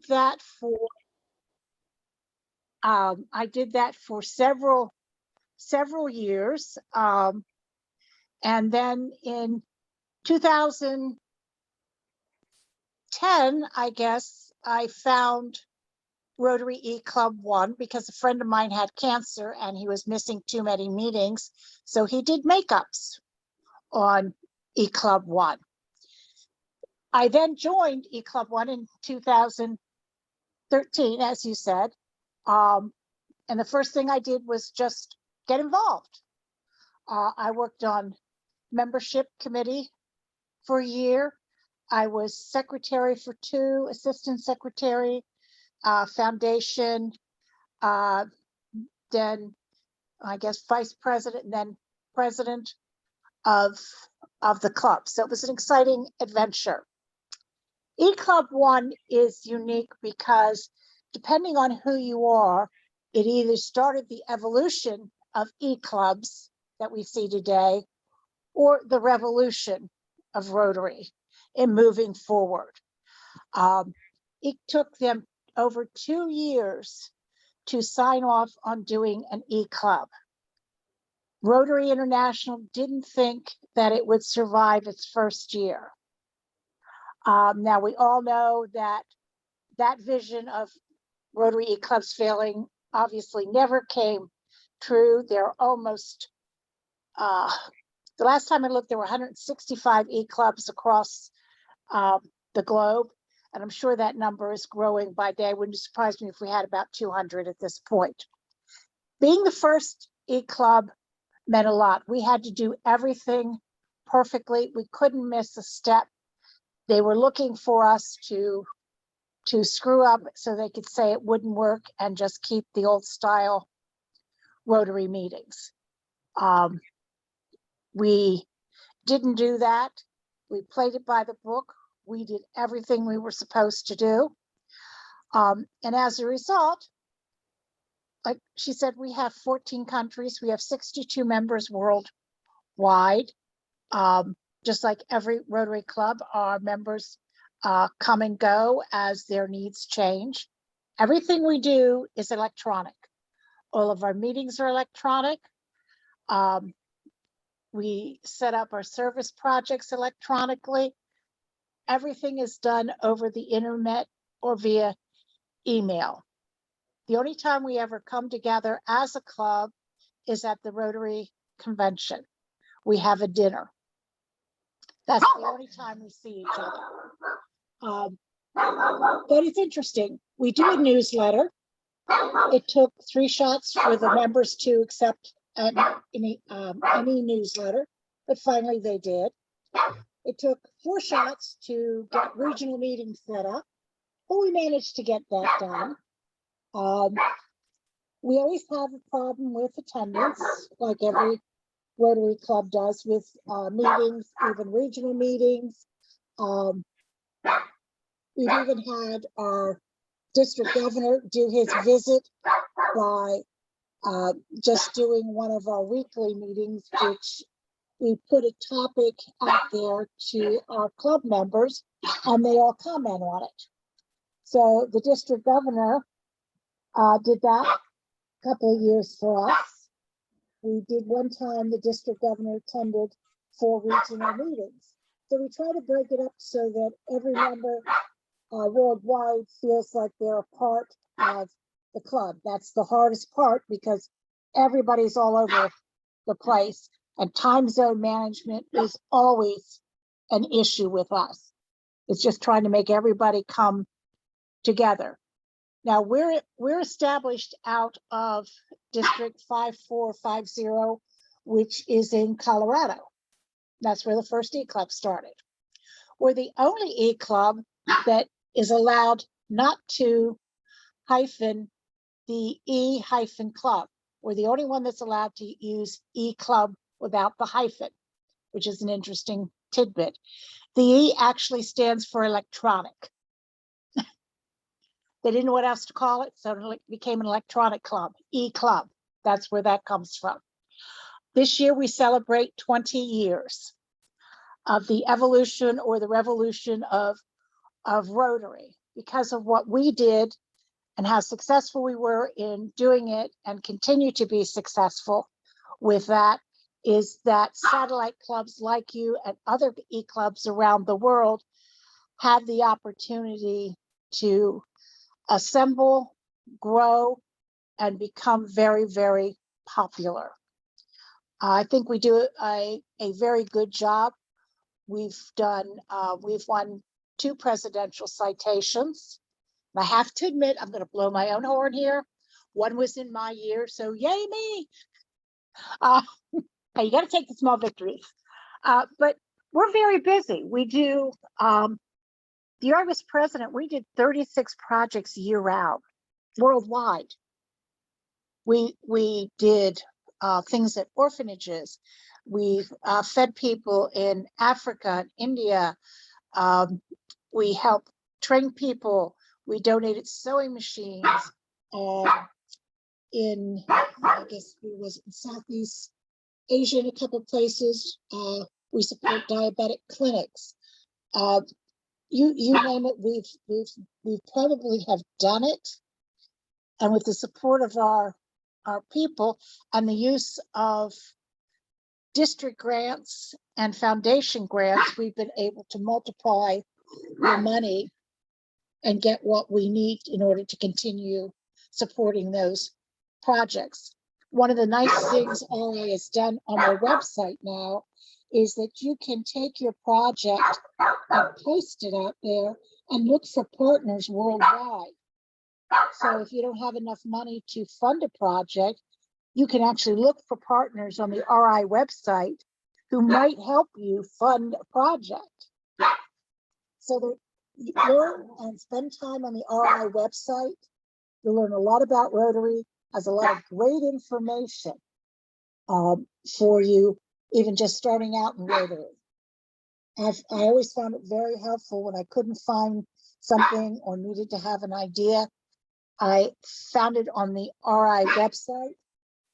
that for I did that for several years, and then in 2010, I guess, I found Rotary eClub 1 because a friend of mine had cancer and he was missing too many meetings, so he did makeups on eClub 1. I then joined eClub 1 in 2013, as you said, and the first thing I did was just get involved. I worked on membership committee for a year. I was secretary for 2, assistant secretary, foundation, then I guess vice president, and then president of the club. So it was an exciting adventure. eClub 1 is unique because depending on who you are, it either started the evolution of eClubs that we see today, or the revolution of Rotary in moving forward. It took them over 2 years to sign off on doing an eClub. Rotary International didn't think that it would survive its first year. Now we all know that that vision of Rotary eClubs failing obviously never came true. They're almost, the last time I looked, there were 165 eClubs across the globe. And I'm sure that number is growing by day. It wouldn't surprise me if we had about 200 at this point. Being the first eClub meant a lot. We had to do everything perfectly. We couldn't miss a step. They were looking for us to screw up so they could say it wouldn't work and just keep the old style Rotary meetings. We didn't do that. We played it by the book. We did everything we were supposed to do. And as a result, like she said, we have 14 countries. We have 62 members worldwide. Just like every Rotary Club, our members come and go as their needs change. Everything we do is electronic. All of our meetings are electronic. We set up our service projects electronically. Everything is done over the internet or via email. The only time we ever come together as a club is at the Rotary convention. We have a dinner. That's the only time we see each other. But it's interesting. We do a newsletter. It took 3 shots for the members to accept any newsletter, but finally they did. It took 4 shots to get regional meetings set up, but we managed to get that done. We always have a problem with attendance, like every Rotary Club does with meetings, even regional meetings. We've even had our district governor do his visit by just doing one of our weekly meetings, which we put a topic out there to our club members and they all comment on it. So the district governor did that a couple of years for us. We did one time, the district governor attended 4 regional meetings. So we try to break it up so that every member worldwide feels like they're a part of the club. That's the hardest part because everybody's all over the place and time zone management is always an issue with us. It's just trying to make everybody come together. Now we're established out of District 5450, which is in Colorado. That's where the first eClub started. We're the only eClub that is allowed not to hyphen the E-club. We're the only one that's allowed to use eClub without the hyphen, which is an interesting tidbit. The E actually stands for electronic. They didn't know what else to call it, so it became an electronic club, eClub. That's where that comes from. This year we celebrate 20 years of the evolution or the revolution of Rotary. because of what we did and how successful we were in doing it and continue to be successful with that, is that satellite clubs like you and other e-clubs around the world have the opportunity to assemble, grow, and become very, very popular. I think we do a very good job. We've won 2 presidential citations. I have to admit, I'm going to blow my own horn here. One was in my year, so yay me. You got to take the small victories. But we're very busy. We do, the year I was president, we did 36 projects year round, worldwide. We did things at orphanages. We fed people in Africa and India. We helped train people. We donated sewing machines in, I guess it was in Southeast Asia in a couple of places. We support diabetic clinics. You name it, we've probably have done it. And with the support of our people and the use of district grants and foundation grants, we've been able to multiply the money and get what we need in order to continue supporting those projects. One of the nice things RA has done on our website now is that you can take your project and post it out there and look for partners worldwide. So if you don't have enough money to fund a project, you can actually look for partners on the RI website who might help you fund a project. So that you learn and spend time on the RI website. You'll learn a lot about Rotary, has a lot of great information for you, even just starting out in Rotary. I always found it very helpful when I couldn't find something or needed to have an idea. I found it on the RI website.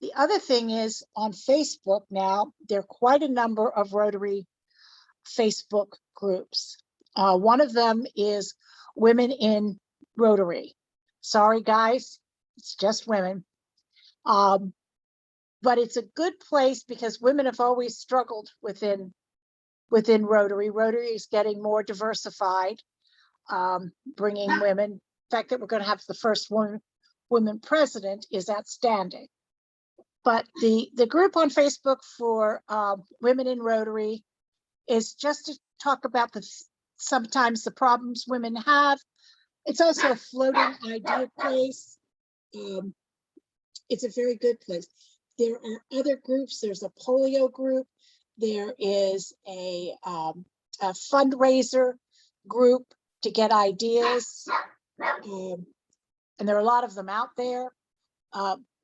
The other thing is on Facebook now, there are quite a number of Rotary Facebook groups. One of them is Women in Rotary. Sorry, guys, it's just women. But it's a good place because women have always struggled within Rotary. Rotary is getting more diversified, bringing women. The fact that we're going to have the first woman president is outstanding. But the group on Facebook for Women in Rotary is just to talk about sometimes the problems women have. It's also a floating idea place. It's a very good place. There are other groups. There's a polio group. There is a fundraiser group to get ideas. And there are a lot of them out there.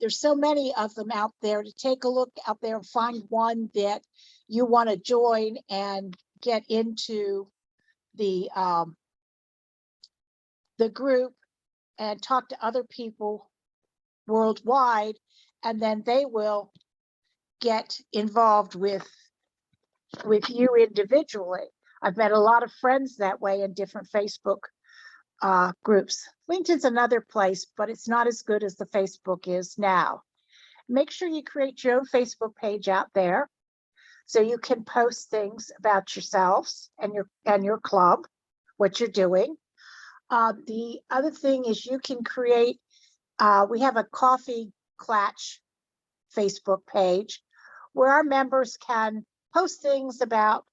There's so many of them out there to take a look out there and find one that you want to join and get into the group and talk to other people worldwide, and then they will get involved with you individually. I've met a lot of friends that way in different Facebook groups. LinkedIn's another place, but it's not as good as the Facebook is now. Make sure you create your own Facebook page out there so you can post things about yourselves and your club, what you're doing. The other thing is you can create, we have a coffee clatch Facebook page where our members can post things about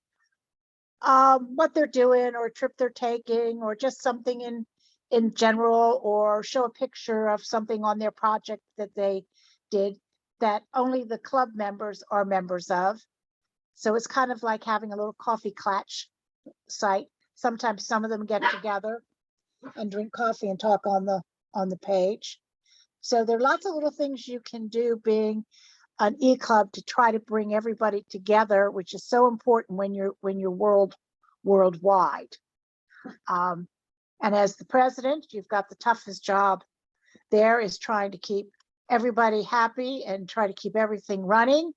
what they're doing or a trip they're taking or just something in general, or show a picture of something on their project that they did that only the club members are members of. So it's kind of like having a little coffee clatch site. Sometimes some of them get together and drink coffee and talk on the page. So there are lots of little things you can do being an e-club to try to bring everybody together, which is so important when you're worldwide. And as the president, you've got the toughest job there, is trying to keep everybody happy and try to keep everything running.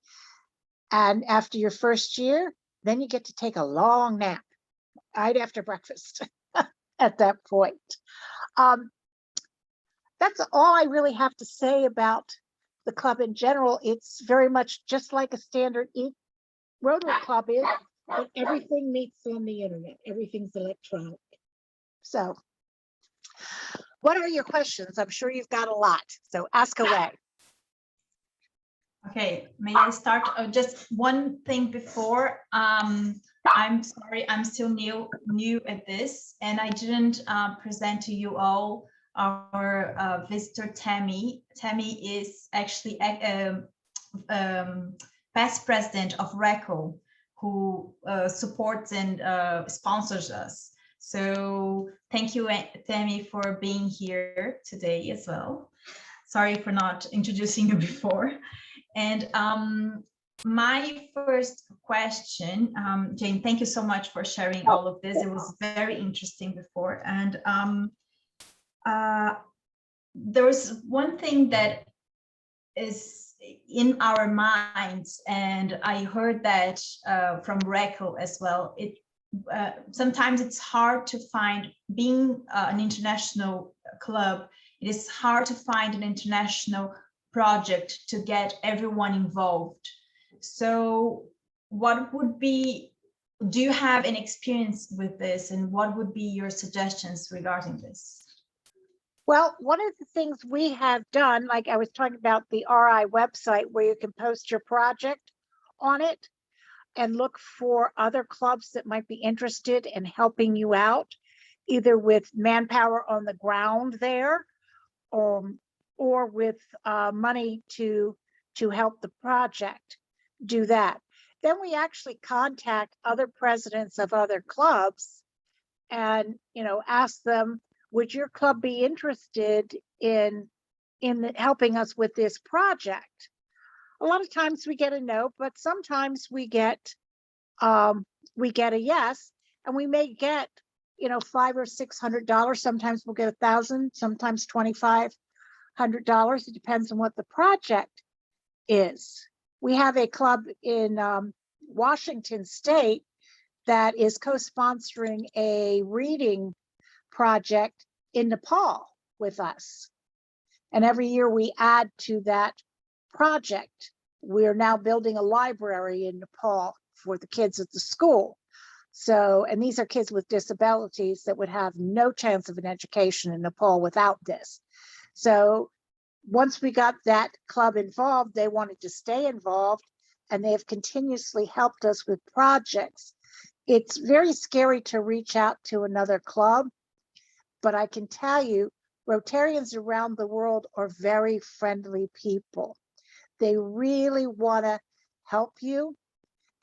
And after your first year, then you get to take a long nap right after breakfast. at that point. Um, that's all I really have to say about the club in general. It's very much just like a standard Rotary Club is, but everything meets on the internet. Everything's electronic. So, what are your questions? I'm sure you've got a lot. So ask away. Okay, may I start? Just one thing before. I'm sorry, I'm still new at this, and I didn't present to you all our visitor Tammy. Tammy is actually past president of RECO, who supports and sponsors us. So thank you, Tammy, for being here today as well. Sorry for not introducing you before. And my first question, Jane, thank you so much for sharing all of this. It was very interesting before. And there was one thing that is in our minds, and I heard that from RECO as well. Sometimes it's hard to find, being an international club, it is hard to find an international project to get everyone involved. So what would be, do you have an experience with this, and what would be your suggestions regarding this? Well, one of the things we have done, like I was talking about the RI website where you can post your project on it and look for other clubs that might be interested in helping you out, either with manpower on the ground there, or with money to help the project do that. Then we actually contact other presidents of other clubs and, you know, ask them, would your club be interested in helping us with this project? A lot of times we get a no, but sometimes we get a yes, and we may get, you know, $500 or $600. Sometimes we'll get $1,000, sometimes $2,500. It depends on what the project is. We have a club in Washington State that is co-sponsoring a reading project in Nepal with us. And every year we add to that project. We're now building a library in Nepal for the kids at the school. So, and these are kids with disabilities that would have no chance of an education in Nepal without this. So once we got that club involved, they wanted to stay involved, and they have continuously helped us with projects. It's very scary to reach out to another club, but I can tell you, Rotarians around the world are very friendly people. They really want to help you.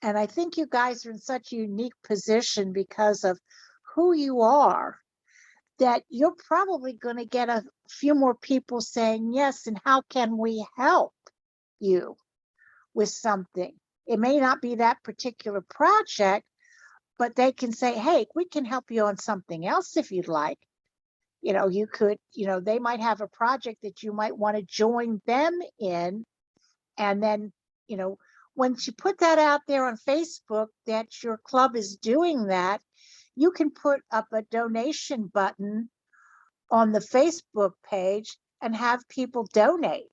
And I think you guys are in such a unique position because of who you are, that you're probably going to get a few more people saying yes, and how can we help you with something? It may not be that particular project, but they can say, hey, we can help you on something else if you'd like. You know, you could, you know, they might have a project that you might want to join them in. And then, you know, once you put that out there on Facebook that your club is doing that, you can put up a donation button on the Facebook page and have people donate.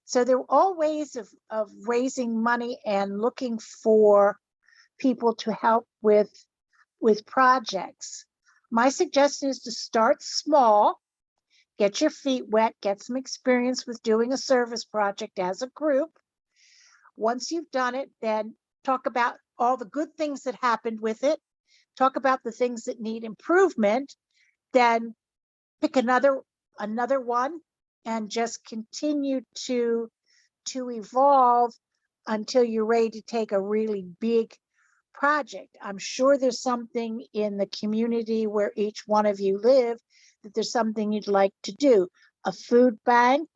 So there are all ways of raising money and looking for people to help with projects. My suggestion is to start small, get your feet wet, get some experience with doing a service project as a group. Once you've done it, then talk about all the good things that happened with it, talk about the things that need improvement, then pick another one and just continue to evolve until you're ready to take a really big project. I'm sure there's something in the community where each one of you live that there's something you'd like to do. A food bank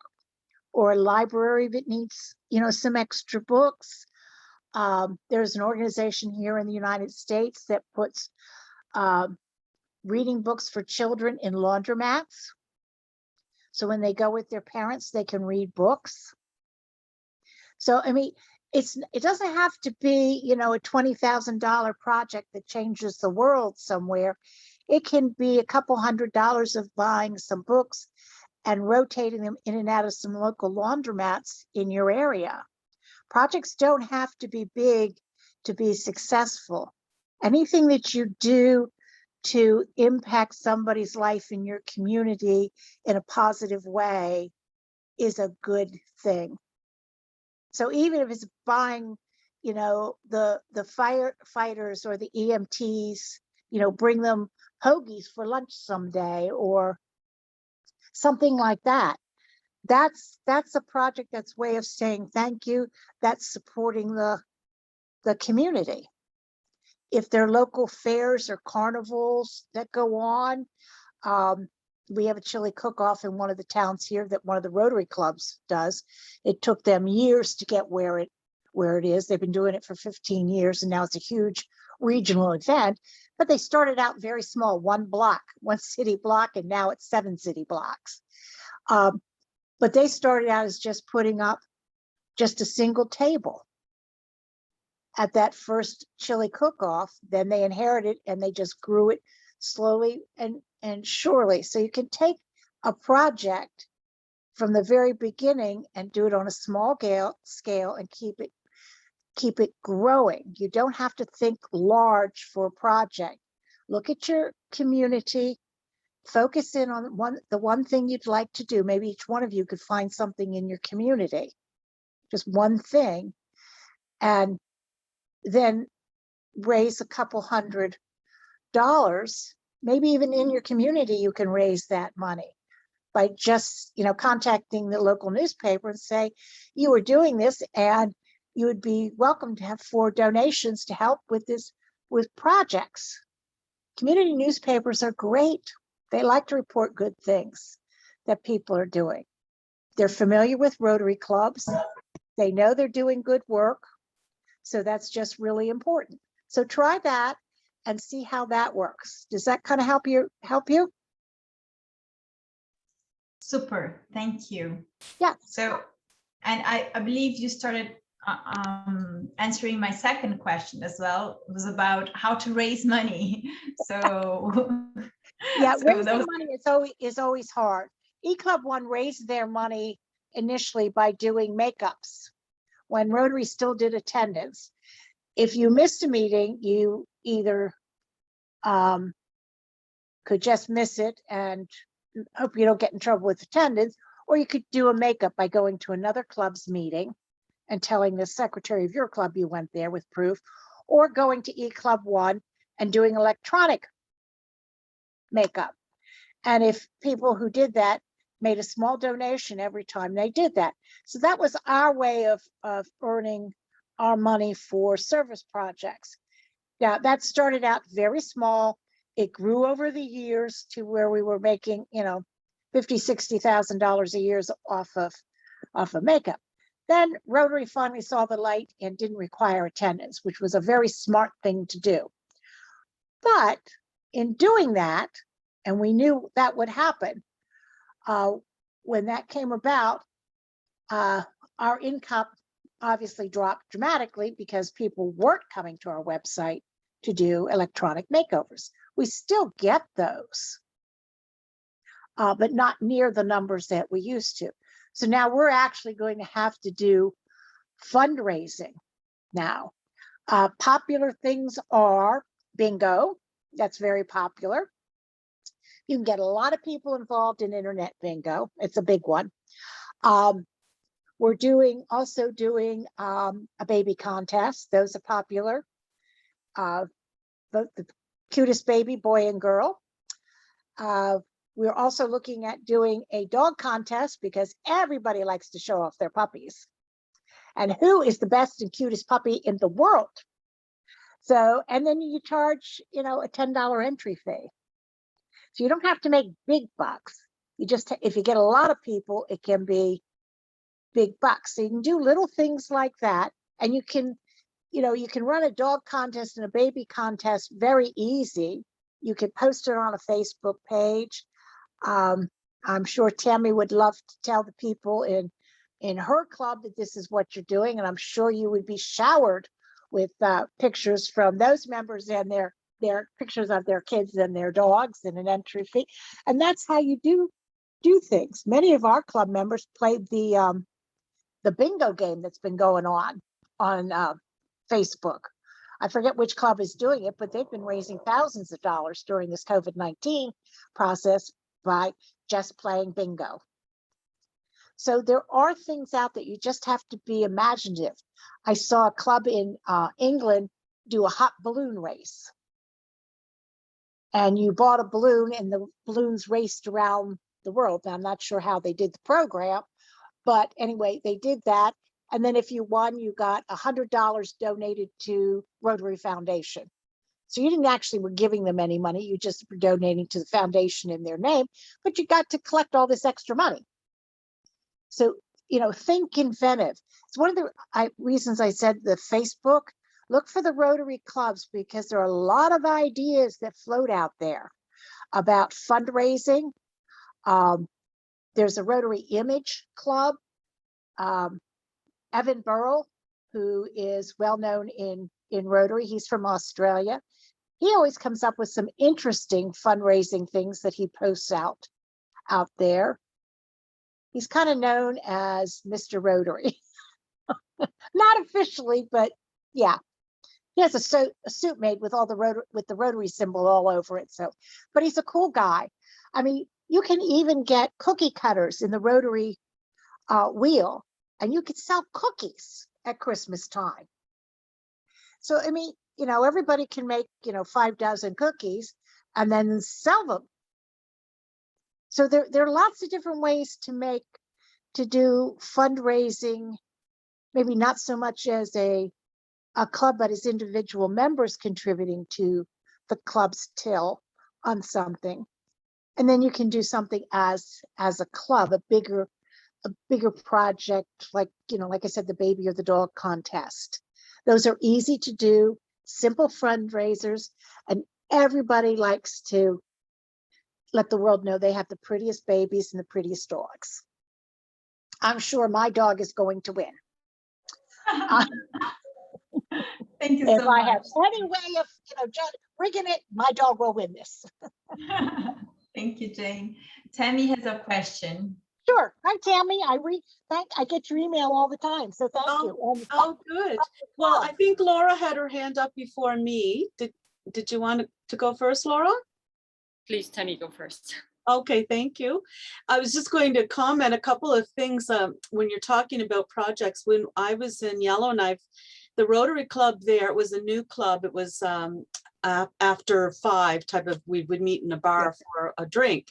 or a library that needs, you know, some extra books. There's an organization here in the United States that puts reading books for children in laundromats. So when they go with their parents, they can read books. So, I mean, it doesn't have to be, you know, a $20,000 project that changes the world somewhere. It can be a couple $100s of buying some books and rotating them in and out of some local laundromats in your area. Projects don't have to be big to be successful. Anything that you do to impact somebody's life in your community in a positive way is a good thing. So even if it's buying, the firefighters or the EMTs, bring them hoagies for lunch someday or something like that. That's a project that's way of saying thank you. That's supporting the community. If there are local fairs or carnivals that go on, we have a chili cook-off in one of the towns here that one of the Rotary clubs does. It took them years to get where it is. They've been doing it for 15 years, and now it's a huge regional event. But they started out very small, one city block, and now it's 7 city blocks. But they started out as just putting up just a single table at that first chili cook-off. Then they inherited and they just grew it slowly and surely. So you can take a project from the very beginning and do it on a small scale and keep it growing. You don't have to think large for a project. Look at your community, focus in on the one thing you'd like to do. Maybe each one of you could find something in your community, just one thing, and then raise a couple $100. Maybe even in your community, you can raise that money by just, contacting the local newspaper and say, you are doing this and you would be welcome to have 4 donations to help with projects. Community newspapers are great. They like to report good things that people are doing. They're familiar with Rotary clubs. They know they're doing good work. So that's just really important. So try that and see how that works. Does that kind of help you? Super, thank you. Yeah. So, and I believe you started answering my second question as well. It was about how to raise money. So yeah, so raising money is always hard. eClub 1 raised their money initially by doing makeups when Rotary still did attendance. If you missed a meeting, you either could just miss it and hope you don't get in trouble with attendance, or you could do a makeup by going to another club's meeting and telling the secretary of your club you went there with proof, or going to eClub 1 and doing electronic makeup. And if people who did that made a small donation every time they did that. So that was our way of earning our money for service projects. Now that started out very small. It grew over the years to where we were making, $50,000, $60,000 a year off of makeup. Then Rotary finally saw the light and didn't require attendance, which was a very smart thing to do. But in doing that, and we knew that would happen, when that came about, our income obviously dropped dramatically because people weren't coming to our website to do electronic makeovers. We still get those, but not near the numbers that we used to. So now we're actually going to have to do fundraising now. Popular things are bingo. That's very popular. You can get a lot of people involved in internet bingo. It's a big one. We're also doing a baby contest. Those are popular. Both the cutest baby, boy and girl. We're also looking at doing a dog contest because everybody likes to show off their puppies. And who is the best and cutest puppy in the world? So, and then you charge, a $10 entry fee. So you don't have to make big bucks. You just, if you get a lot of people, it can be big bucks. So you can do little things like that. And you can run a dog contest and a baby contest very easy. You can post it on a Facebook page. I'm sure Tammy would love to tell the people in her club that this is what you're doing. And I'm sure you would be showered with pictures from those members and their their pictures of their kids and their dogs and an entry fee. And that's how you do things. Many of our club members played the bingo game that's been going on Facebook. I forget which club is doing it, but they've been raising thousands of dollars during this COVID-19 process by just playing bingo. So there are things out that you just have to be imaginative. I saw a club in England do a hot balloon race. And you bought a balloon and the balloons raced around the world. Now, I'm not sure how they did the program, but anyway, they did that. And then if you won, you got $100 donated to Rotary Foundation. So you didn't actually were giving them any money. You just were donating to the foundation in their name, but you got to collect all this extra money. So, think inventive. It's one of the reasons I said the Facebook, look for the Rotary clubs, because there are a lot of ideas that float out there about fundraising. There's a Rotary Image Club. Evan Burrell, who is well known in Rotary, he's from Australia. He always comes up with some interesting fundraising things that he posts out there. He's kind of known as Mr. Rotary. Not officially, but yeah. He has a suit made with all the Rotary symbol all over it. So, but he's a cool guy. I mean, you can even get cookie cutters in the Rotary wheel, and you could sell cookies at Christmas time. So, I mean, everybody can make, 5 dozen cookies and then sell them. So there are lots of different ways to do fundraising, maybe not so much as a club, but as individual members contributing to the club's till on something. And then you can do something as a club, a bigger project, like I said, the baby or the dog contest. Those are easy to do, simple fundraisers, and everybody likes to let the world know they have the prettiest babies and the prettiest dogs. I'm sure my dog is going to win. Thank you if so I much. have any way of rigging it, my dog will win this. Thank you, Jane. Tammy has a question. Sure. Hi, Tammy. I get your email all the time, so thank you. Oh, good. Well, I think Laura had her hand up before me. Did you want to go first, Laura? Please, Tammy, go first. Okay, thank you. I was just going to comment a couple of things when you're talking about projects. When I was in Yellowknife, the Rotary Club there, it was a new club. It was after 5 type of, we would meet in a bar for a drink.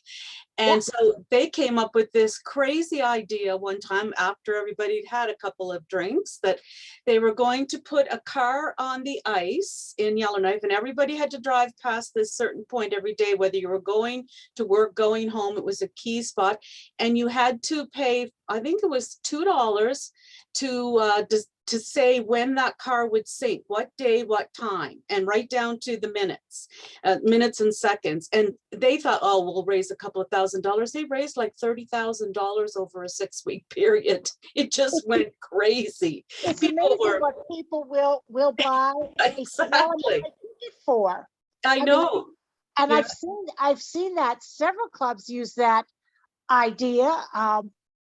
And so they came up with this crazy idea one time after everybody had a couple of drinks, that they were going to put a car on the ice in Yellowknife, and everybody had to drive past this certain point every day, whether you were going to work, going home. It was a key spot, and you had to pay, I think it was $2 to say when that car would sink, what day, what time, and right down to the minutes and seconds. And they thought, oh, we'll raise a couple of $1,000s. They raised like $30,000 over a 6-week period. It just went crazy. It's amazing what people will buy. Exactly. For. I know. And I've seen that several clubs use that idea.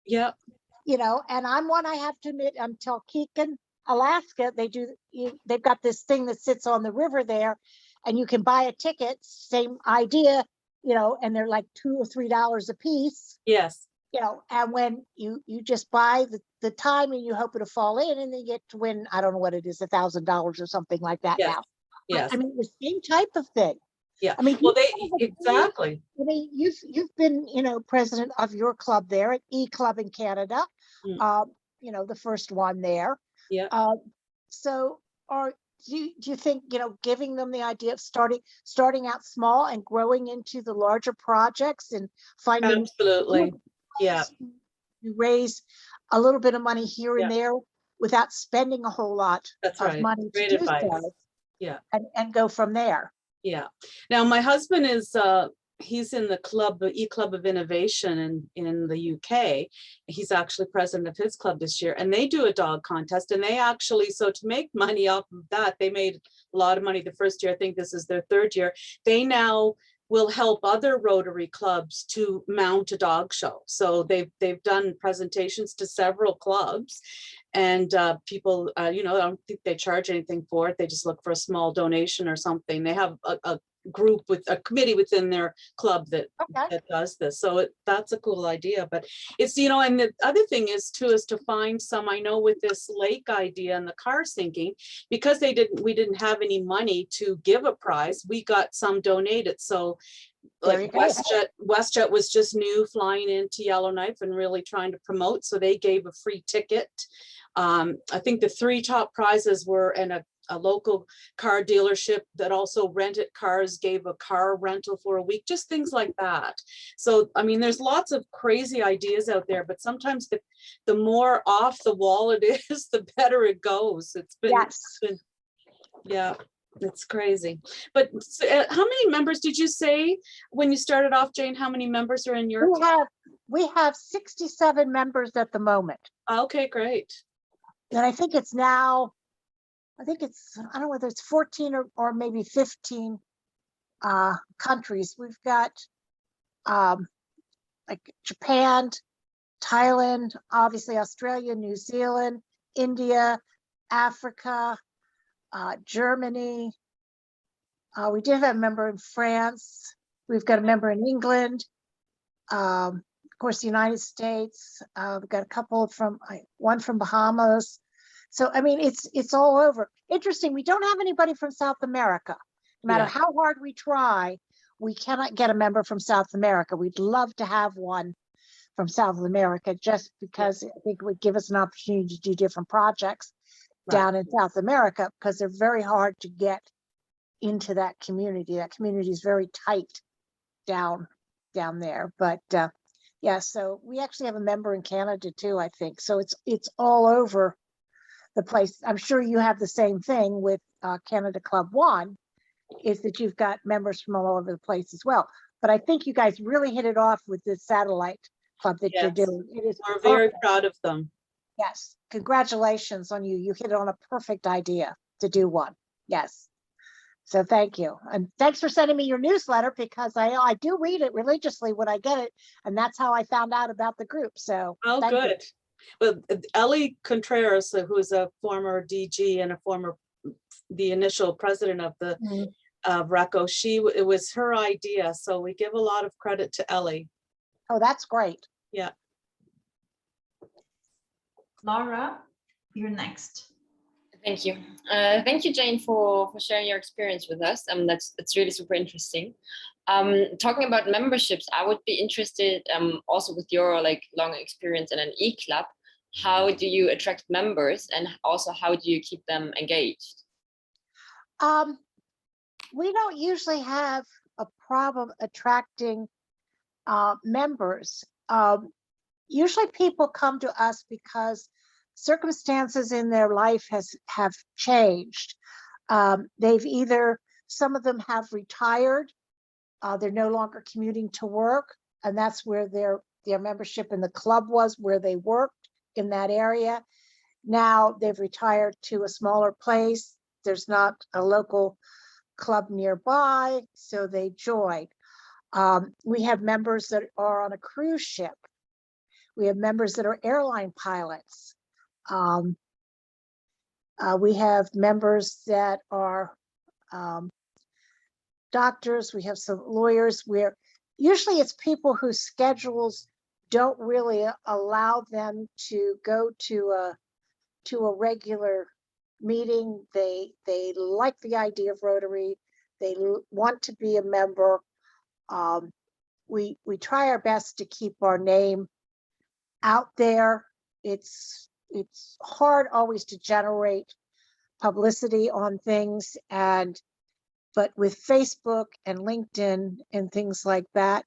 Yeah. And I'm one, I have to admit, Telkeekan, Alaska, they've got this thing that sits on the river there, and you can buy a ticket, same idea, and they're like $2 or $3 a piece. Yes. And when you just buy the time and you hope it'll fall in, and then you get to win, I don't know what it is, $1,000 or something like that now. Yes. I mean, the same type of thing. Yeah. I mean, well, exactly. I mean, you've been, president of your club there at eClub in Canada. The first one there. Yeah. So do you think, giving them the idea of starting out small and growing into the larger projects and finding absolutely. Yeah. You raise a little bit of money here and there without spending a whole lot of money Great to do advice. so. Yeah. And go from there. Yeah. Now my husband is he's in the club, the eClub of Innovation in the UK. He's actually president of his club this year, and they do a dog contest. And they actually, so to make money off of that, they made a lot of money the first year. I think this is their third year. They now will help other Rotary clubs to mount a dog show. So they've done presentations to several clubs, and people, you know, I don't think they charge anything for it. They just look for a small donation or something. They have a group with a committee within their club that does this. So that's a cool idea. But it's, you know, and the other thing is too, is to find some, I know with this lake idea and the car sinking, because we didn't have any money to give a prize, we got some donated. So like WestJet was just new flying into Yellowknife and really trying to promote. So they gave a free ticket. I think the 3 top prizes were in a local car dealership that also rented cars, gave a car rental for a week, just things like that. So, I mean, there's lots of crazy ideas out there, but sometimes the more off the wall it is, the better it goes. It's been, yeah, it's crazy. But how many members did you say when you started off, Jane? How many members are in your club? We have 67 members at the moment. Okay, great. And I think it's now, I don't know whether it's 14 or maybe 15 countries. We've got like Japan, Thailand, obviously Australia, New Zealand, India, Africa, Germany. We did have a member in France. We've got a member in England. Of course, the United States. We've got a couple from, one from Bahamas. So, I mean, it's all over. Interesting, we don't have anybody from South America. No matter how hard we try, we cannot get a member from South America. We'd love to have one from South America, just because I think it would give us an opportunity to do different projects down in South America, because they're very hard to get into that community. That community is very tight down there. But yeah, so we actually have a member in Canada too, I think. So it's all over the place. I'm sure you have the same thing with Canada Club 1, is that you've got members from all over the place as well. But I think you guys really hit it off with this satellite club that you're doing. It is We're very proud of them. Yes, congratulations on you. You hit on a perfect idea to do one. Yes. So thank you. And thanks for sending me your newsletter, because I do read it religiously when I get it. And that's how I found out about the group. So good. Well, Ellie Contreras, who is a former DG and the initial president of the RECO, it was her idea. So we give a lot of credit to Ellie. Oh, that's great. Yeah. Laura, you're next. Thank you. Thank you, Jane, for sharing your experience with us. That's really super interesting. Talking about memberships, I would be interested also with your long experience in an eClub. How do you attract members, and also how do you keep them engaged? We don't usually have a problem attracting members. Usually people come to us because circumstances in their life have changed. They've some of them have retired. They're no longer commuting to work, and that's where their membership in the club was, where they worked in that area. Now they've retired to a smaller place. There's not a local club nearby, so they joined. We have members that are on a cruise ship. We have members that are airline pilots. We have members that are doctors. We have some lawyers. Usually it's people whose schedules don't really allow them to go to a regular meeting. They like the idea of Rotary. They want to be a member. We try our best to keep our name out there. It's hard always to generate publicity on things, but with Facebook and LinkedIn and things like that,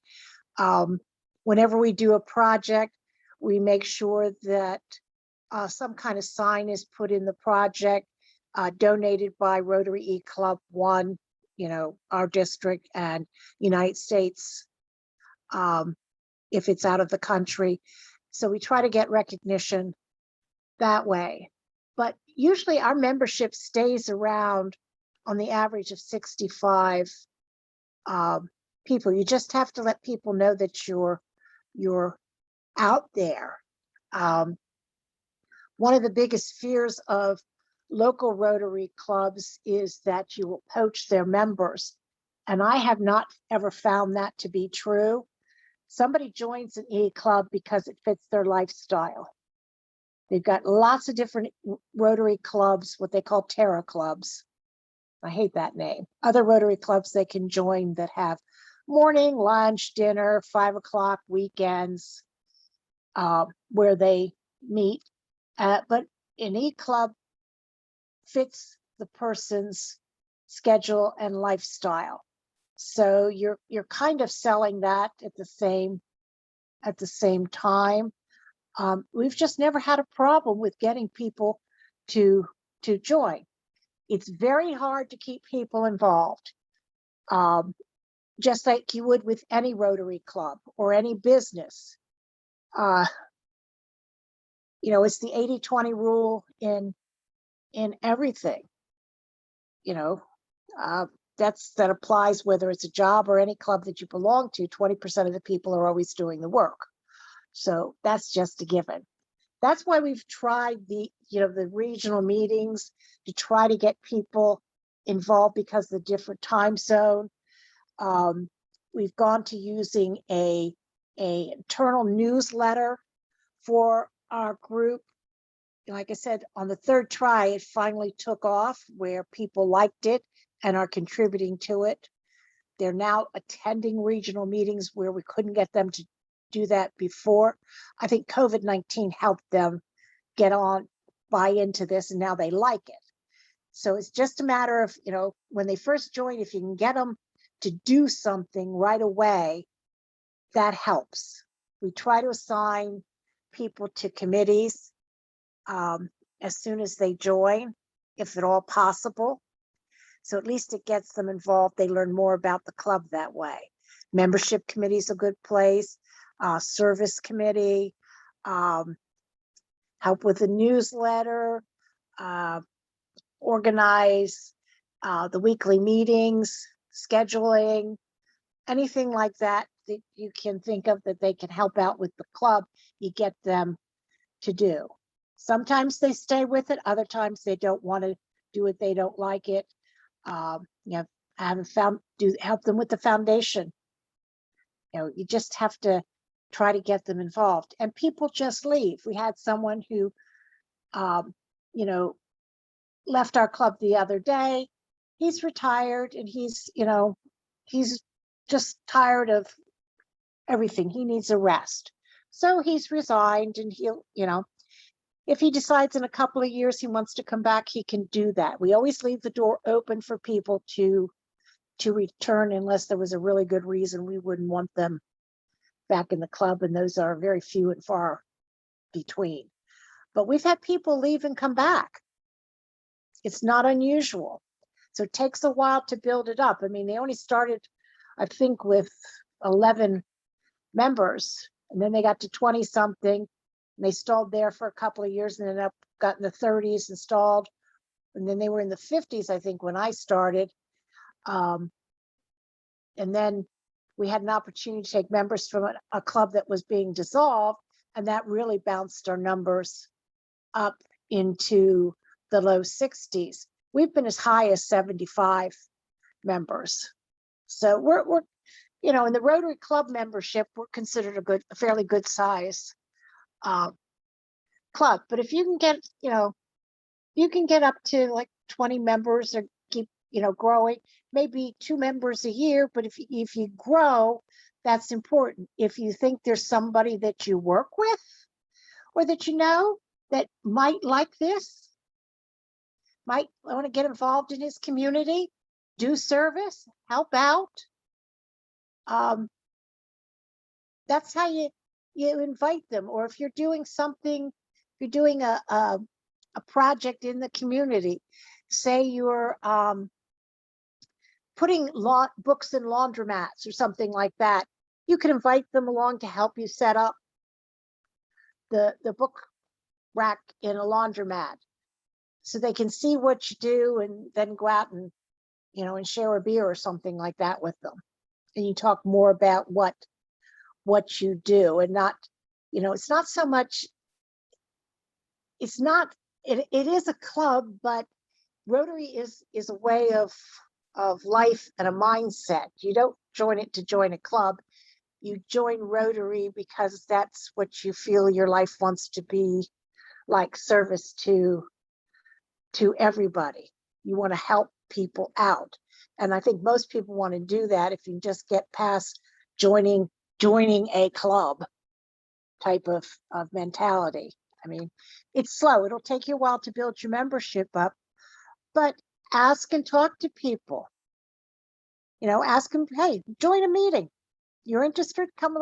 whenever we do a project, we make sure that some kind of sign is put in the project, donated by Rotary eClub 1, our district and United States, if it's out of the country. So we try to get recognition that way. But usually our membership stays around on the average of 65 people. You just have to let people know that you're out there. One of the biggest fears of local Rotary clubs is that you will poach their members. And I have not ever found that to be true. Somebody joins an eClub because it fits their lifestyle. They've got lots of different Rotary clubs, what they call Terra clubs. I hate that name. Other Rotary clubs they can join that have morning, lunch, dinner, 5 o'clock, weekends, where they meet. But an eClub fits the person's schedule and lifestyle. So you're kind of selling that at the same time. We've just never had a problem with getting people to join. It's very hard to keep people involved, just like you would with any Rotary club or any business. It's the 80-20 rule in everything. That applies whether it's a job or any club that you belong to. 20% of the people are always doing the work. So that's just a given. That's why we've tried the regional meetings to try to get people involved because of the different time zone. We've gone to using a internal newsletter for our group. Like I said, on the third try, it finally took off where people liked it and are contributing to it. They're now attending regional meetings where we couldn't get them to do that before. I think COVID-19 helped them buy into this, and now they like it. So it's just a matter of, when they first join, if you can get them to do something right away, that helps. We try to assign people to committees as soon as they join, if at all possible. So at least it gets them involved. They learn more about the club that way. Membership committee is a good place. Service committee, help with the newsletter, organize the weekly meetings, scheduling, anything like that that you can think of that they can help out with the club, you get them to do. Sometimes they stay with it, other times they don't want to do it, they don't like it. Help them with the foundation. You just have to try to get them involved, and people just leave. We had someone who left our club the other day. He's retired, and he's just tired of everything. He needs a rest, so he's resigned, and he'll if he decides in a couple of years he wants to come back, he can do that. We always leave the door open for people to return unless there was a really good reason we wouldn't want them back in the club, and those are very few and far between. But we've had people leave and come back. It's not unusual. So it takes a while to build it up. I mean, they only started, I think, with 11 members, and then they got to 20 something, and they stalled there for a couple of years, and then got in the 30s and stalled, and then they were in the 50s, I think, when I started. And then we had an opportunity to take members from a club that was being dissolved, and that really bounced our numbers up into the low 60s. We've been as high as 75 members. So we're in the Rotary Club membership, we're considered a fairly good size club. But if you can get, you can get up to like 20 members or keep, growing, maybe 2 members a year. But if you grow, that's important. If you think there's somebody that you work with or that that might like this, might want to get involved in his community, do service, help out. That's how you invite them. Or if you're doing something, if you're doing a project in the community, say you're putting books in laundromats or something like that. You can invite them along to help you set up the book rack in a laundromat so they can see what you do and then go out and, and share a beer or something like that with them. And you talk more about what you do, and not, it's not so much, it is a club, but Rotary is a way of life and a mindset. You don't join it to join a club. You join Rotary because that's what you feel your life wants to be like, service to everybody. You want to help people out. And I think most people want to do that if you just get past joining a club type of mentality. I mean, it's slow. It'll take you a while to build your membership up, but ask and talk to people. Ask them, hey, join a meeting. You're interested? Come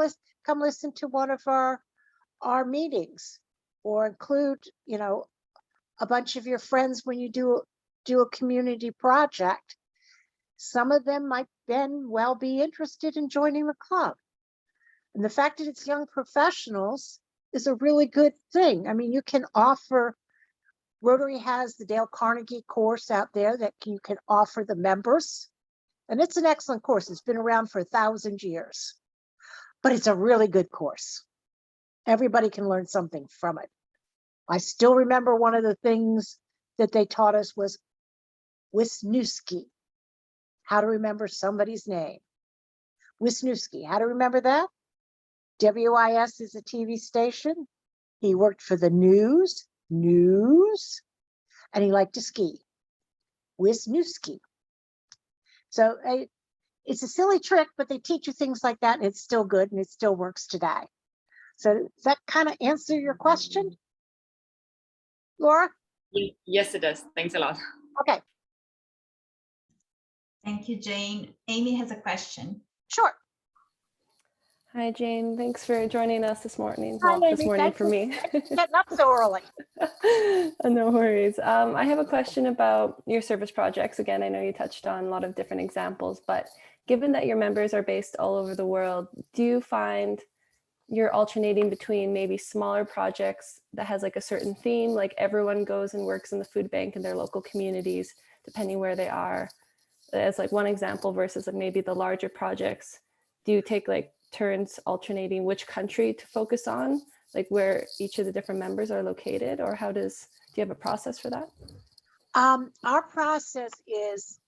listen to one of our meetings, or include, a bunch of your friends when you do a community project. Some of them might then well be interested in joining the club. And the fact that it's young professionals is a really good thing. I mean, you can offer, Rotary has the Dale Carnegie course out there that you can offer the members. And it's an excellent course. It's been around for 1,000 years, but it's a really good course. Everybody can learn something from it. I still remember one of the things that they taught us was Wisniewski, how to remember somebody's name. Wisniewski, how to remember that? WIS is a TV station. He worked for the news, and he liked to ski. Wisniewski. So it's a silly trick, but they teach you things like that, and it's still good, and it still works today. So does that kind of answer your question, Laura? Yes, it does. Thanks a lot. Okay, Thank you, Jane. Amy has a question. sure. Hi, Jane. Thanks for joining us this morning. Hi, Well, this Amy. morning Thanks for me. Getting up so early. No worries. I have a question about your service projects. Again, I know you touched on a lot of different examples, but given that your members are based all over the world, do you find you're alternating between maybe smaller projects that has like a certain theme, like everyone goes and works in the food bank in their local communities, depending where they are, as like one example, versus like maybe the larger projects? Do you take like turns alternating which country to focus on, like where each of the different members are located, or do you have a process for that? Our process is,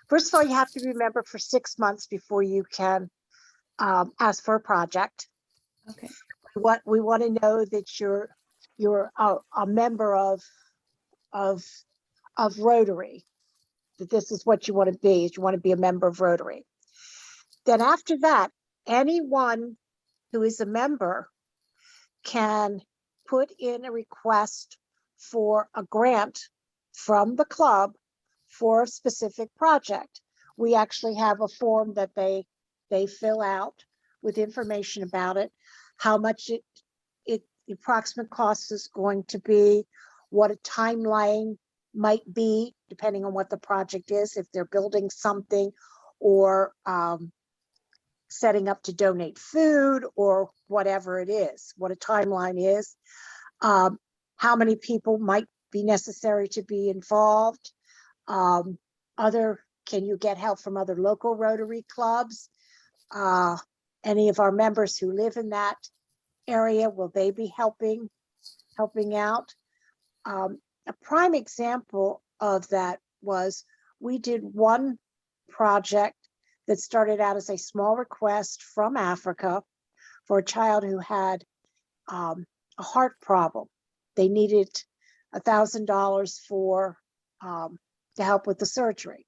first of all, you have to be a member for 6 months before you can ask for a project. Okay. We want to know that you're a member of Rotary, that this is what you want to be. You want to be a member of Rotary. Then after that, anyone who is a member can put in a request for a grant from the club for a specific project. We actually have a form that they fill out with information about it, how much the approximate cost is going to be, what a timeline might be, depending on what the project is, if they're building something or setting up to donate food or whatever it is, what a timeline is, how many people might be necessary to be involved, can you get help from other local Rotary clubs, any of our members who live in that area, will they be helping out? A prime example of that was, we did one project that started out as a small request from Africa for a child who had a heart problem. They needed $1,000 for to help with the surgery.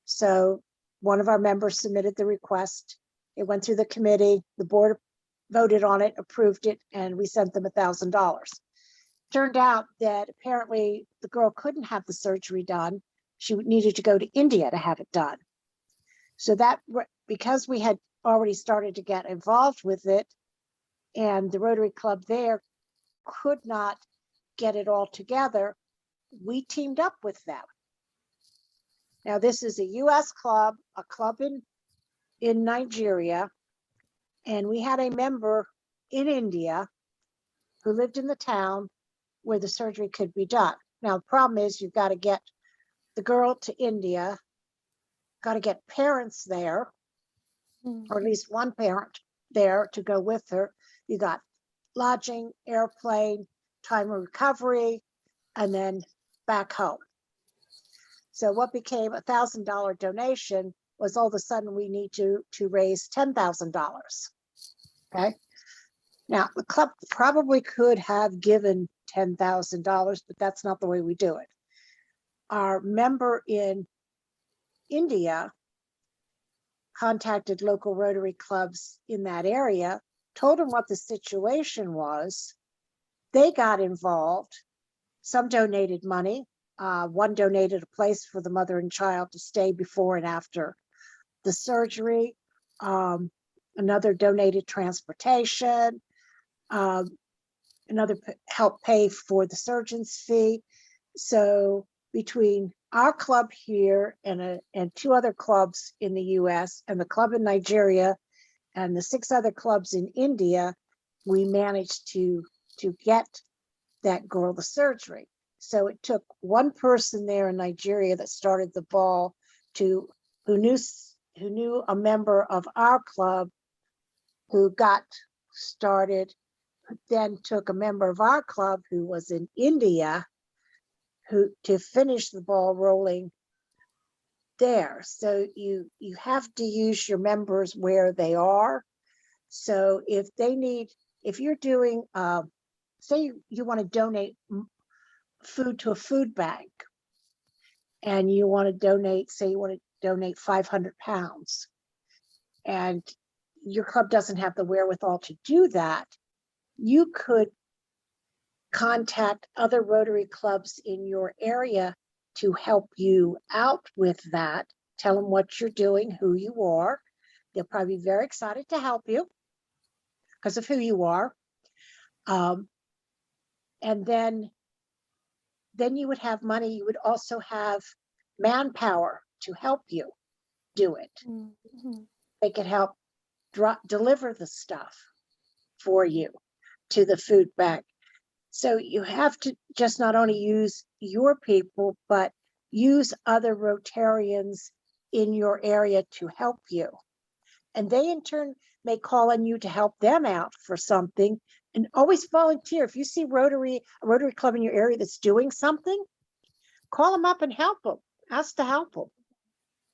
So one of our members submitted the request. It went through the committee. The board voted on it, approved it, and we sent them $1,000. Turned out that apparently the girl couldn't have the surgery done. She needed to go to India to have it done. So that, because we had already started to get involved with it, and the Rotary Club there could not get it all together, we teamed up with them. Now, this is a US club, a club in Nigeria. And we had a member in India who lived in the town where the surgery could be done. Now, the problem is you've got to get the girl to India, got to get parents there, or at least one parent there to go with her. You got lodging, airplane, time of recovery, and then back home. So what became $1,000 donation was all of a sudden we need to raise $10,000. Okay. Now the club probably could have given $10,000, but that's not the way we do it. Our member in India contacted local Rotary clubs in that area, told them what the situation was. They got involved. Some donated money. One donated a place for the mother and child to stay before and after the surgery. Another donated transportation. Another helped pay for the surgeon's fee. So between our club here and two other clubs in the US and the club in Nigeria and the 6 other clubs in India, we managed to get that girl the surgery. So it took one person there in Nigeria that started the ball who knew a member of our club who got started, then took a member of our club who was in India to finish the ball rolling there. So you have to use your members where they are. So if you're doing, say you want to donate food to a food bank and you want to donate, say you want to donate 500 pounds and your club doesn't have the wherewithal to do that, you could contact other Rotary clubs in your area to help you out with that. Tell them what you're doing, who you are. They'll probably be very excited to help you because of who you are. And then you would have money. You would also have manpower to help you do it. Mm-hmm. They could help deliver the stuff for you to the food bank. So you have to just not only use your people, but use other Rotarians in your area to help you. And they in turn may call on you to help them out for something, and always volunteer. If you see a Rotary club in your area that's doing something, call them up and help them. Ask to help them.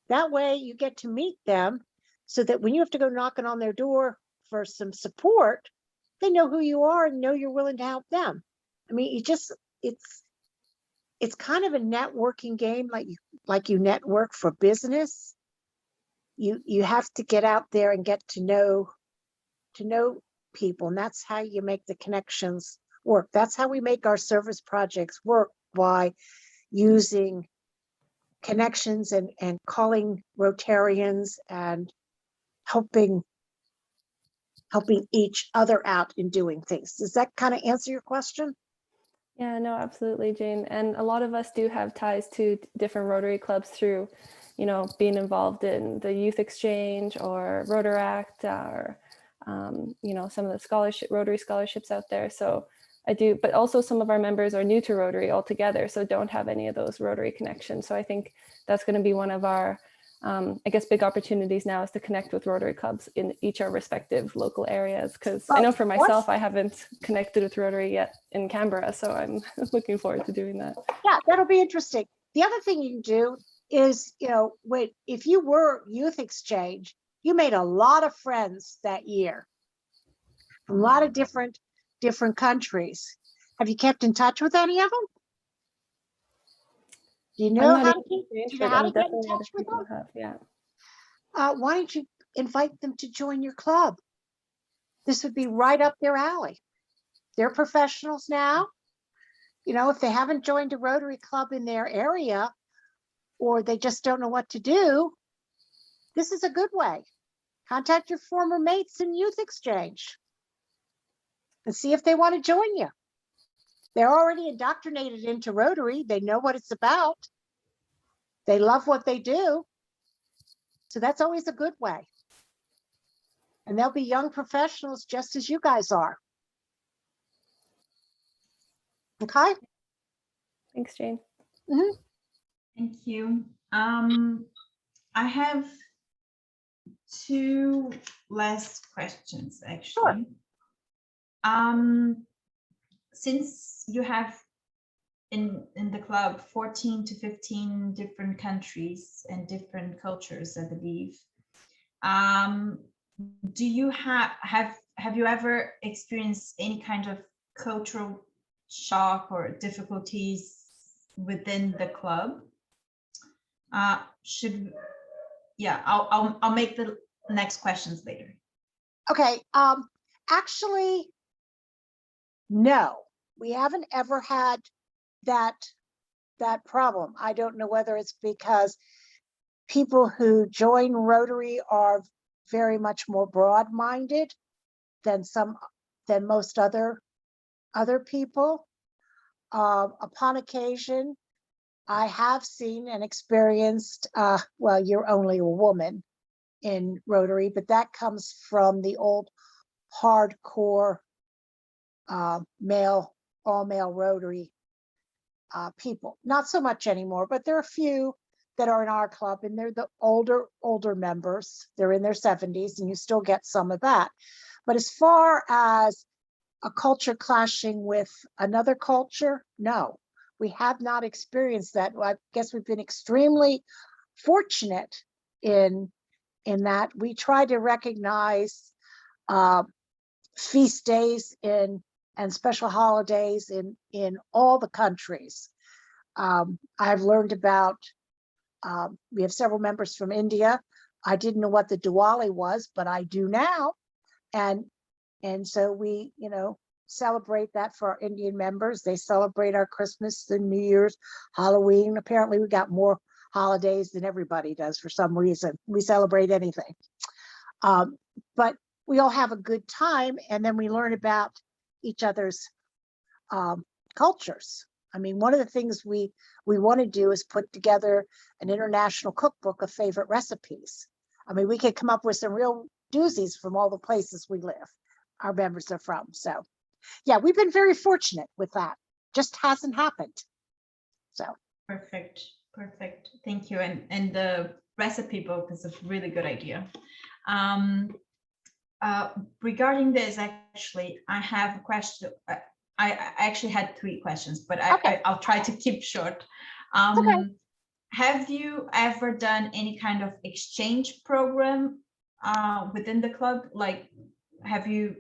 That way you get to meet them so that when you have to go knocking on their door for some support, they know who you are and know you're willing to help them. I mean, it's kind of a networking game, like you network for business. You have to get out there and get to know people, and that's how you make the connections work. That's how we make our service projects work, by using connections and calling Rotarians and helping each other out in doing things. Does that kind of answer your question? Yeah, no, absolutely, Jane. And a lot of us do have ties to different Rotary clubs through, being involved in the youth exchange or Rotaract or, some of the Rotary scholarships out there. So I do, but also some of our members are new to Rotary altogether, so don't have any of those Rotary connections. So I think that's going to be one of our, big opportunities now, is to connect with Rotary clubs in each our respective local areas. Because I know for myself, I haven't connected with Rotary yet in Canberra, so I'm looking forward to doing that. Yeah, that'll be interesting. The other thing you can do is, if you were youth exchange, you made a lot of friends that year from a lot of different countries. Have you kept in touch with any of them? Do you know how to get in touch with them? Yeah. Why don't you invite them to join your club? This would be right up their alley. They're professionals now. If they haven't joined a Rotary club in their area, or they just don't know what to do, this is a good way. Contact your former mates in youth exchange and see if they want to join you. They're already indoctrinated into Rotary. They know what it's about. they love what they do. So that's always a good way. And they'll be young professionals just as you guys are. Okay? Thanks, Jane. Thank you. I have two last questions, actually. Since you have in the club 14 to 15 different countries and different cultures, I believe, do you have you ever experienced any kind of cultural shock or difficulties within the club? I'll make the next questions later. Okay. Actually, no, we haven't ever had that problem. I don't know whether it's because people who join Rotary are very much more broad-minded than most other people. Upon occasion, I have seen and experienced, well, you're only a woman in Rotary, but that comes from the old hardcore all male Rotary people. Not so much anymore, but there are a few that are in our club, and they're the older members. They're in their 70s, and you still get some of that. But as far as a culture clashing with another culture, no, we have not experienced that. Well, I guess we've been extremely fortunate in that we try to recognize feast days and special holidays in all the countries. I've learned about, we have several members from India. I didn't know what the Diwali was, but I do now. And so we, celebrate that for our Indian members. They celebrate our Christmas, the New Year's, Halloween. Apparently we got more holidays than everybody does for some reason. We celebrate anything. But we all have a good time, and then we learn about each other's cultures. I mean, one of the things we want to do is put together an international cookbook of favorite recipes. I mean, we could come up with some real doozies from all the places we live, our members are from. So yeah, we've been very fortunate with that. Just hasn't happened. So perfect. Thank you. And the recipe book is a really good idea. Regarding this, actually, I have a question. I actually had 3 questions, but I'll try to keep short. okay. Have you ever done any kind of exchange program within the club? Like, have you?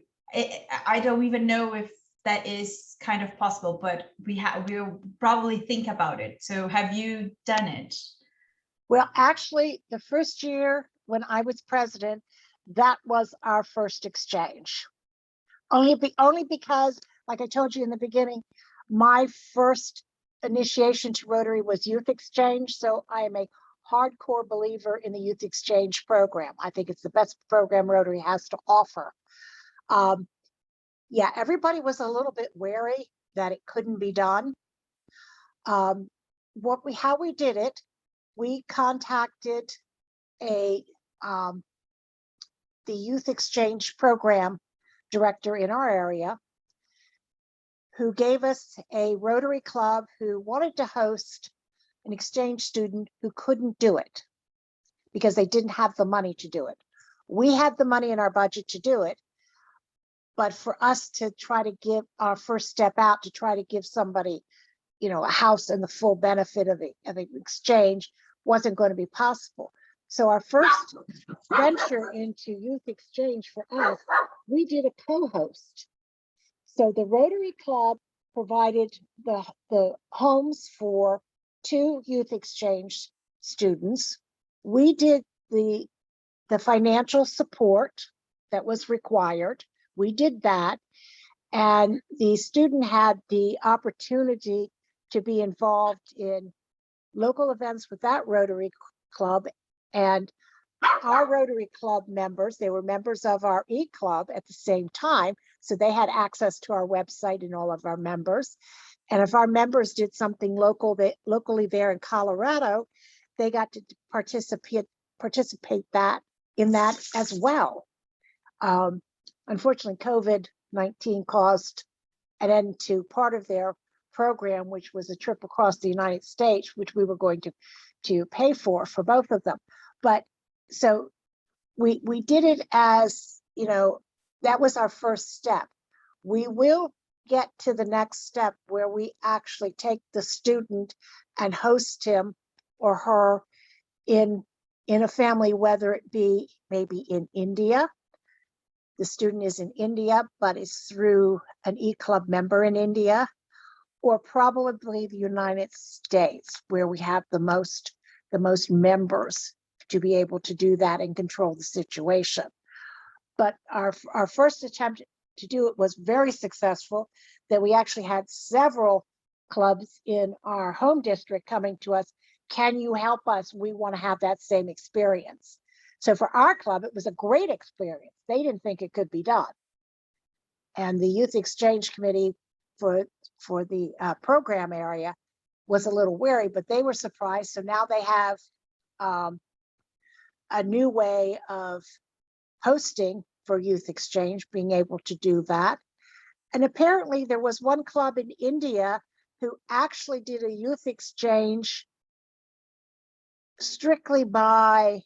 I don't even know if that is kind of possible, but we'll probably think about it. So, have you done it? Well, actually, the first year when I was president, that was our first exchange. Only because, like I told you in the beginning, my first initiation to Rotary was youth exchange. So I am a hardcore believer in the youth exchange program. I think it's the best program Rotary has to offer. Yeah, everybody was a little bit wary that it couldn't be done. How we did it, we contacted the youth exchange program director in our area, who gave us a Rotary club who wanted to host an exchange student who couldn't do it because they didn't have the money to do it. We had the money in our budget to do it, but for us to try to give our first step out to try to give somebody, a house and the full benefit of the exchange wasn't going to be possible. So our first venture into youth exchange for us, we did a co-host. So the Rotary Club provided the homes for 2 youth exchange students. We did the financial support that was required. We did that. And the student had the opportunity to be involved in local events with that Rotary Club. And our Rotary Club members, they were members of our eClub at the same time. So they had access to our website and all of our members. And if our members did something locally there in Colorado, they got to participate in that as well. Unfortunately, COVID-19 caused an end to part of their program, which was a trip across the United States, which we were going to pay for both of them. But so we did it as, you know, that was our first step. We will get to the next step where we actually take the student and host him or her in a family, whether it be maybe in India. The student is in India, but is through an eClub member in India, or probably the United States, where we have the most members to be able to do that and control the situation. But our first attempt to do it was very successful, that we actually had several clubs in our home district coming to us. Can you help us? We want to have that same experience. So for our club, it was a great experience. They didn't think it could be done. And the Youth Exchange Committee for the program area was a little wary, but they were surprised. So now they have a new way of hosting for Youth Exchange, being able to do that. And apparently there was one club in India who actually did a youth exchange strictly by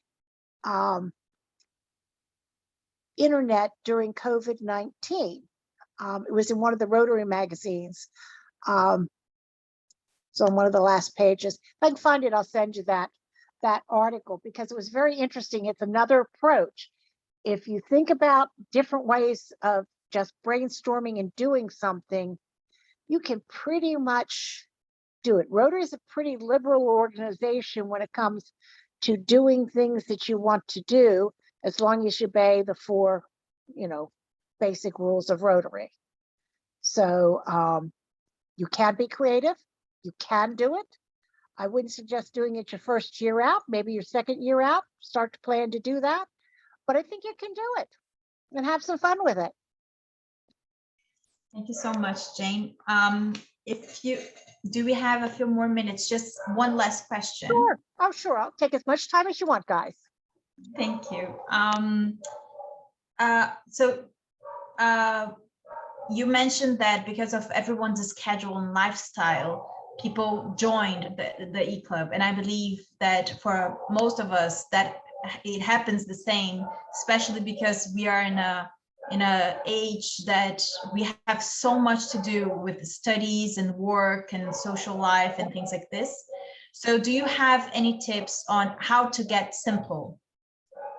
internet during COVID-19. It was in one of the Rotary magazines. So on one of the last pages. If I can find it, I'll send you that article, because it was very interesting. It's another approach. If you think about different ways of just brainstorming and doing something, you can pretty much do it. Rotary is a pretty liberal organization when it comes to doing things that you want to do, as long as you obey the 4, basic rules of Rotary. So you can be creative, you can do it. I wouldn't suggest doing it your first year out, maybe your second year out, start to plan to do that. But I think you can do it and have some fun with it. Thank you so much, Jane. Do we have a few more minutes? Just one last question. Sure. Oh, sure. I'll take as much time as you want, guys. Thank you. You mentioned that because of everyone's schedule and lifestyle, people joined the eClub, and I believe that for most of us that it happens the same, especially because we are in a age that we have so much to do with studies and work and social life and things like this. So do you have any tips on how to get simple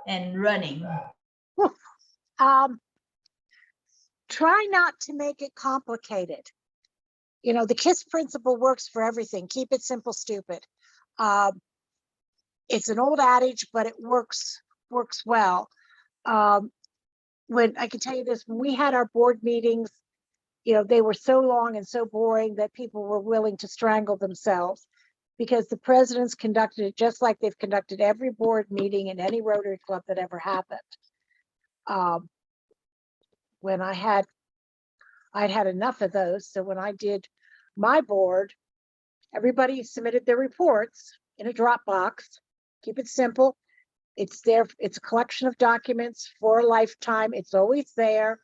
and running? Try not to make it complicated. The KISS principle works for everything. Keep it simple, stupid. It's an old adage, but it works well. When I can tell you this, when we had our board meetings, they were so long and so boring that people were willing to strangle themselves, because the presidents conducted it just like they've conducted every board meeting in any Rotary Club that ever happened. When I'd had enough of those. So when I did my board, everybody submitted their reports in a Dropbox. Keep it simple. It's there. It's a collection of documents for a lifetime. It's always there.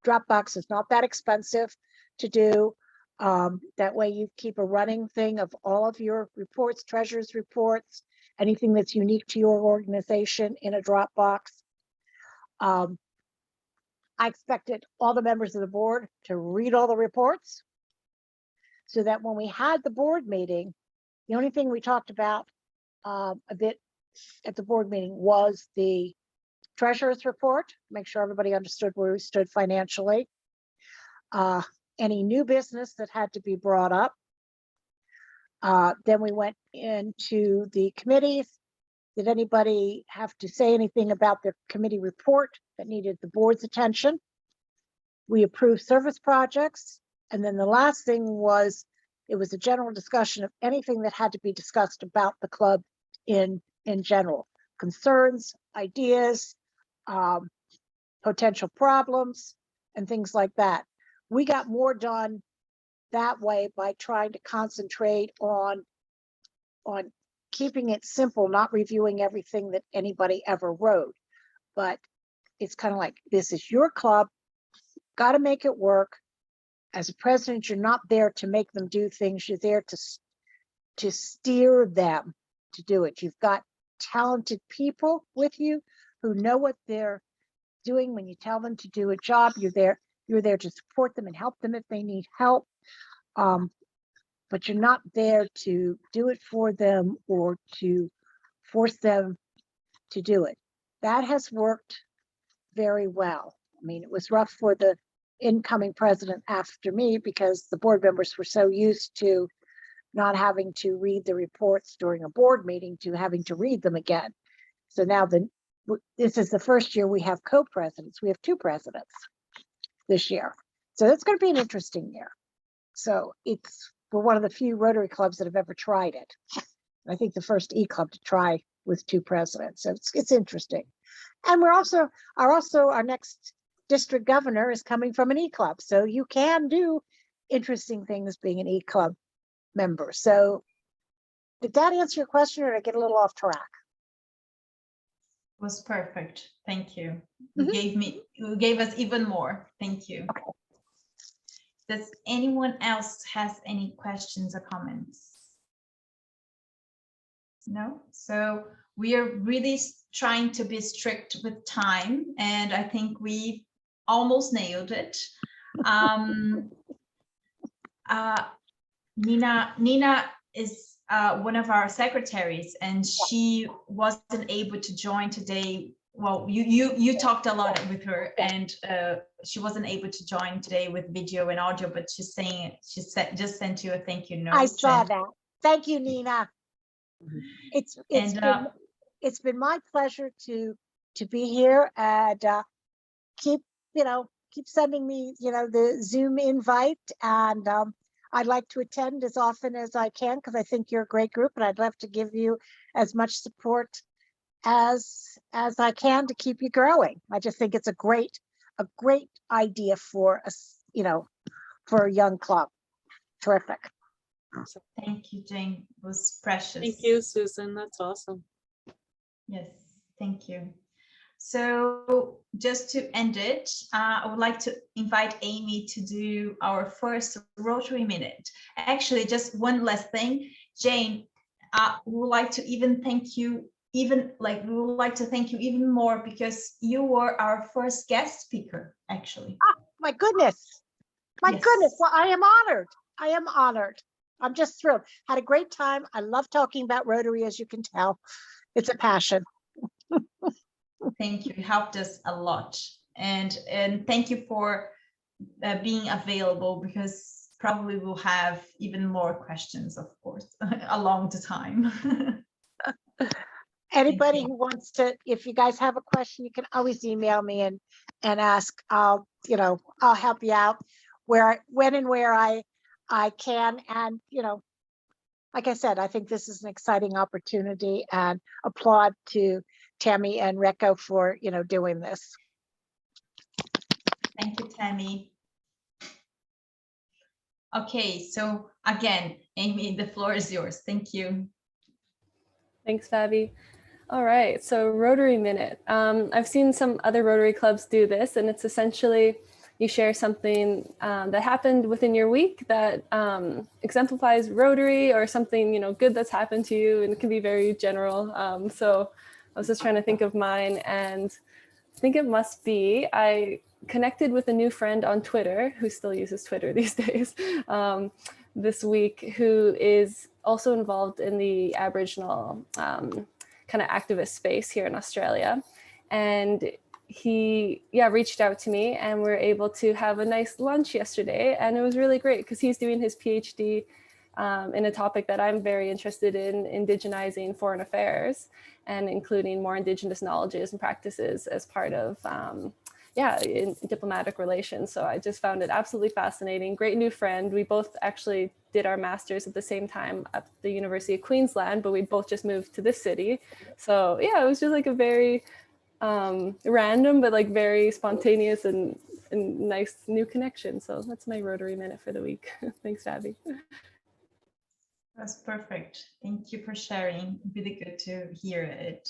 Dropbox is not that expensive to do. That way you keep a running thing of all of your reports, treasurer's reports, anything that's unique to your organization in a Dropbox. I expected all the members of the board to read all the reports, so that when we had the board meeting, the only thing we talked about a bit at the board meeting was the treasurer's report, make sure everybody understood where we stood financially, any new business that had to be brought up. Then we went into the committees. Did anybody have to say anything about their committee report that needed the board's attention? We approved service projects. And then the last thing was, it was a general discussion of anything that had to be discussed about the club in general. Concerns, ideas, potential problems, and things like that. We got more done that way by trying to concentrate on keeping it simple, not reviewing everything that anybody ever wrote, but it's kind of like, this is your club, got to make it work. As a president, you're not there to make them do things. You're there to steer them to do it. You've got talented people with you who know what they're doing. When you tell them to do a job, you're there to support them and help them if they need help. But you're not there to do it for them or to force them to do it. That has worked very well. I mean, it was rough for the incoming president after me because the board members were so used to not having to read the reports during a board meeting to having to read them again. So now this is the first year we have co-presidents. We have 2 presidents this year. So that's going to be an interesting year. So we're one of the few Rotary clubs that have ever tried it. I think the first eClub to try with 2 presidents. So it's interesting. And our next district governor is coming from an eClub. So you can do interesting things being an eClub member. So did that answer your question, or did I get a little off track? Was perfect. Thank you. You gave us even more. Thank you. Okay. Does anyone else has any questions or comments? No? So we are really trying to be strict with time, and I think we almost nailed it. Nina is one of our secretaries, and she wasn't able to join today. Well, you talked a lot with her, and she wasn't able to join today with video and audio, but she's saying just sent you a thank you note. I saw that. Thank you, Nina. It's been my pleasure to be here, and keep sending me the Zoom invite, and I'd like to attend as often as I can because I think you're a great group, and I'd love to give you as much support as I can to keep you growing. I just think it's a great idea for us, for a young club. Terrific. Thank you, Jane. It was precious. Thank you, Susan. That's awesome. Yes, thank you. So just to end it, I would like to invite Amy to do our first Rotary Minute. Actually, just one last thing, Jane, we would like to thank you even more because you were our first guest speaker, actually. Oh, my goodness. Yes. Goodness. Well, I am honored. I'm just thrilled. Had a great time. I love talking about Rotary, as you can tell. It's a passion. Thank you. You helped us a lot. And thank you for being available, because probably we'll have even more questions, of course, along the time. Anybody who wants to, if you guys have a question, you can always email me and ask. I'll help you out when and where I can. And, like I said, I think this is an exciting opportunity, and applaud to Tammy and Recco for, doing this. Thank you, Tammy. Okay, so again, Amy, the floor is yours. Thank you. Thanks, Fabi. All right, so Rotary Minute. I've seen some other Rotary clubs do this, and it's essentially you share something that happened within your week that exemplifies Rotary, or something good that's happened to you, and it can be very general. So I was just trying to think of mine, and I think it must be I connected with a new friend on Twitter who still uses Twitter these days this week, who is also involved in the Aboriginal kind of activist space here in Australia. And he reached out to me, and we were able to have a nice lunch yesterday, and it was really great because he's doing his PhD in a topic that I'm very interested in, indigenizing foreign affairs and including more Indigenous knowledges and practices as part of in diplomatic relations. So I just found it absolutely fascinating. Great new friend. We both actually did our masters at the same time at the University of Queensland, but we both just moved to this city. So yeah, it was just like a very random but like very spontaneous and nice new connection. So that's my Rotary Minute for the week. Thanks, Abby. That's perfect. Thank you for sharing. Really good to hear it.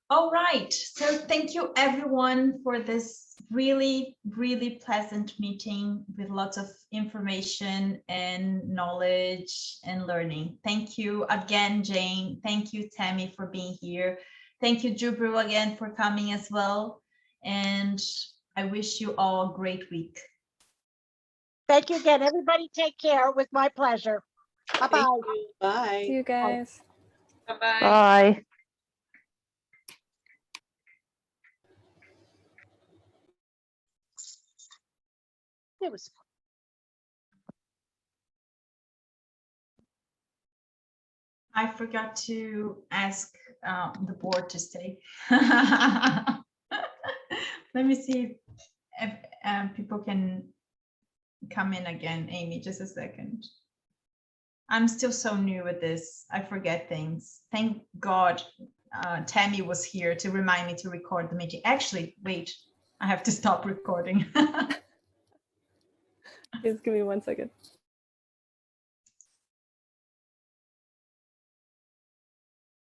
All right. So thank you everyone for this really, really pleasant meeting with lots of information and knowledge and learning. Thank you again, Jane. Thank you, Tammy, for being here. Thank you, Jubru, again for coming as well. And I wish you all a great week. Thank you again. Everybody take care. It was my pleasure. Thank Bye-bye. you. Bye. See you guys. Bye-bye. Bye. It was. I forgot to ask the board to stay. Let me see if people can come in again. Amy, just a second. I'm still so new at this. I forget things. Thank God Tammy was here to remind me to record the meeting. Actually, wait, I have to stop recording. Just give me 1 second.